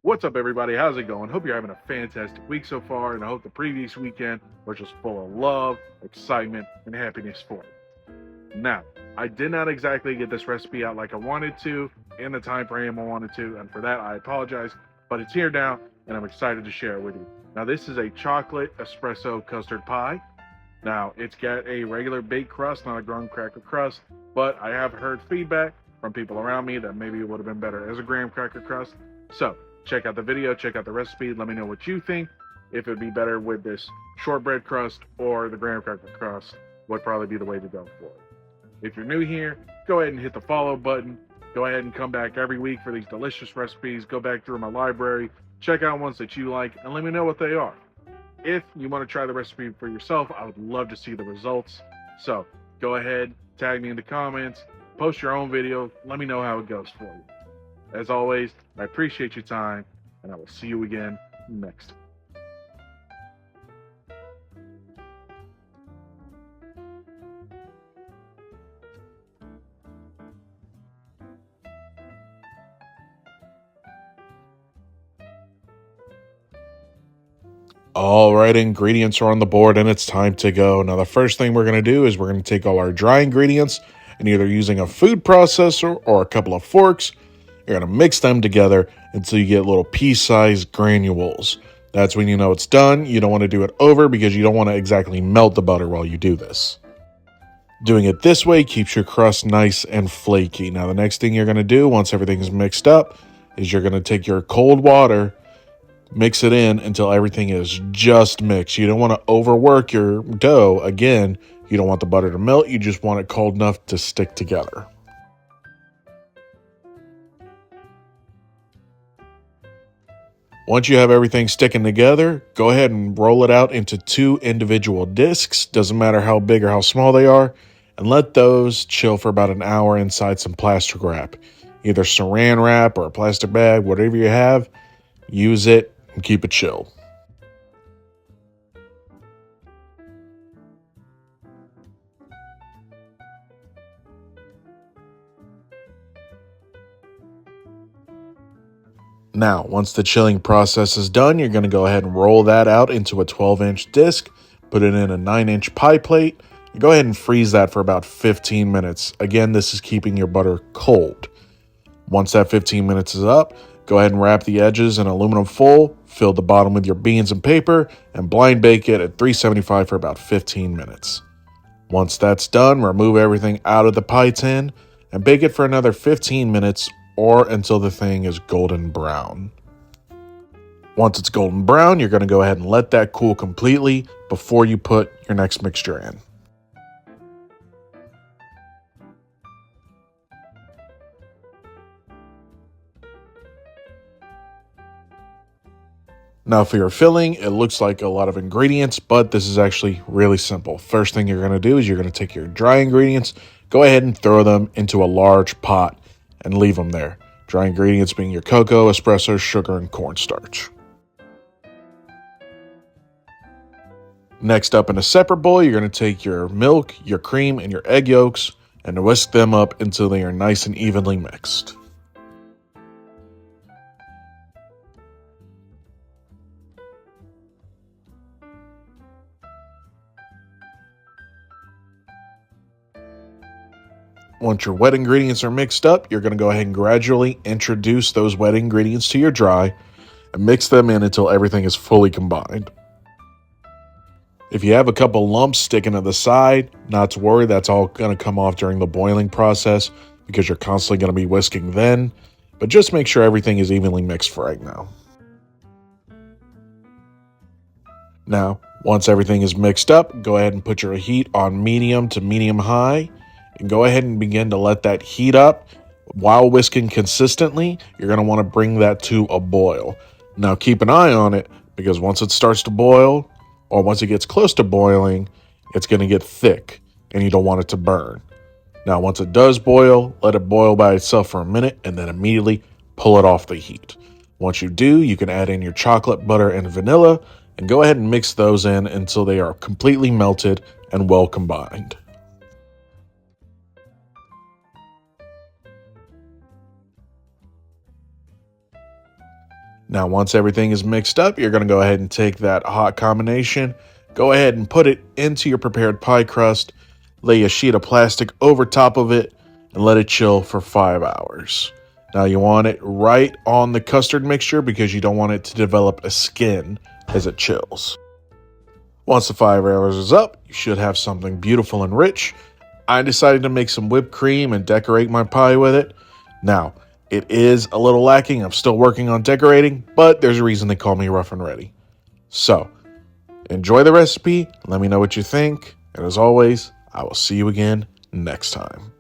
What's up, everybody? How's it going? Hope you're having a fantastic week so far, and I hope the previous weekend was just full of love, excitement, and happiness for you. Now, I did not exactly get this recipe out like I wanted to in the time frame I wanted to, and for that I apologize, but it's here now, and I'm excited to share it with you. Now, this is a chocolate espresso custard pie. Now, it's got a regular baked crust, not a graham cracker crust, but I have heard feedback from people around me that maybe it would have been better as a graham cracker crust. So, check out the video, check out the recipe, let me know what you think. If it would be better with this shortbread crust or the graham cracker crust would probably be the way to go for it. If you're new here, go ahead and hit the follow button. Go ahead and come back every week for these delicious recipes. Go back through my library, check out ones that you like, and let me know what they are. If you want to try the recipe for yourself, I would love to see the results. So go ahead, tag me in the comments, post your own video, let me know how it goes for you. As always, I appreciate your time, and I will see you again next time. All right, ingredients are on the board and it's time to go. Now, the first thing we're going to do is we're going to take all our dry ingredients and either using a food processor or a couple of forks, you're going to mix them together until you get little pea-sized granules. That's when you know it's done. You don't want to do it over because you don't want to exactly melt the butter while you do this. Doing it this way keeps your crust nice and flaky. Now, the next thing you're going to do once everything's mixed up is you're going to take your cold water, mix it in until everything is just mixed. You don't want to overwork your dough. Again, you don't want the butter to melt. You just want it cold enough to stick together. Once you have everything sticking together, go ahead and roll it out into 2 individual discs. Doesn't matter how big or how small they are. And let those chill for about an hour inside some plastic wrap. Either saran wrap or a plastic bag, whatever you have, use it and keep it chill. Now, once the chilling process is done, you're going to go ahead and roll that out into a 12-inch disc, put it in a 9-inch pie plate, and go ahead and freeze that for about 15 minutes. Again, this is keeping your butter cold. Once that 15 minutes is up, go ahead and wrap the edges in aluminum foil, fill the bottom with your beans and paper, and blind bake it at 375 for about 15 minutes. Once that's done, remove everything out of the pie tin and bake it for another 15 minutes or until the thing is golden brown. Once it's golden brown, you're going to go ahead and let that cool completely before you put your next mixture in. Now for your filling, it looks like a lot of ingredients, but this is actually really simple. First thing you're going to do is you're going to take your dry ingredients, go ahead and throw them into a large pot and leave them there. Dry ingredients being your cocoa, espresso, sugar, and cornstarch. Next up in a separate bowl, you're going to take your milk, your cream, and your egg yolks and whisk them up until they are nice and evenly mixed. Once your wet ingredients are mixed up, you're going to go ahead and gradually introduce those wet ingredients to your dry and mix them in until everything is fully combined. If you have a couple lumps sticking to the side, not to worry, that's all going to come off during the boiling process because you're constantly going to be whisking then, but just make sure everything is evenly mixed for right now. Now, once everything is mixed up, go ahead and put your heat on medium to medium high and go ahead and begin to let that heat up. While whisking consistently, you're going to want to bring that to a boil. Now keep an eye on it because once it starts to boil or once it gets close to boiling, it's going to get thick and you don't want it to burn. Now once it does boil, let it boil by itself for a minute and then immediately pull it off the heat. Once you do, you can add in your chocolate, butter, and vanilla and go ahead and mix those in until they are completely melted and well combined. Now, once everything is mixed up, you're going to go ahead and take that hot combination, go ahead and put it into your prepared pie crust, lay a sheet of plastic over top of it, and let it chill for 5 hours. Now, you want it right on the custard mixture because you don't want it to develop a skin as it chills. Once the 5 hours is up, you should have something beautiful and rich. I decided to make some whipped cream and decorate my pie with it. Now, it is a little lacking. I'm still working on decorating, but there's a reason they call me Rough and Ready. So, enjoy the recipe. Let me know what you think. And as always, I will see you again next time.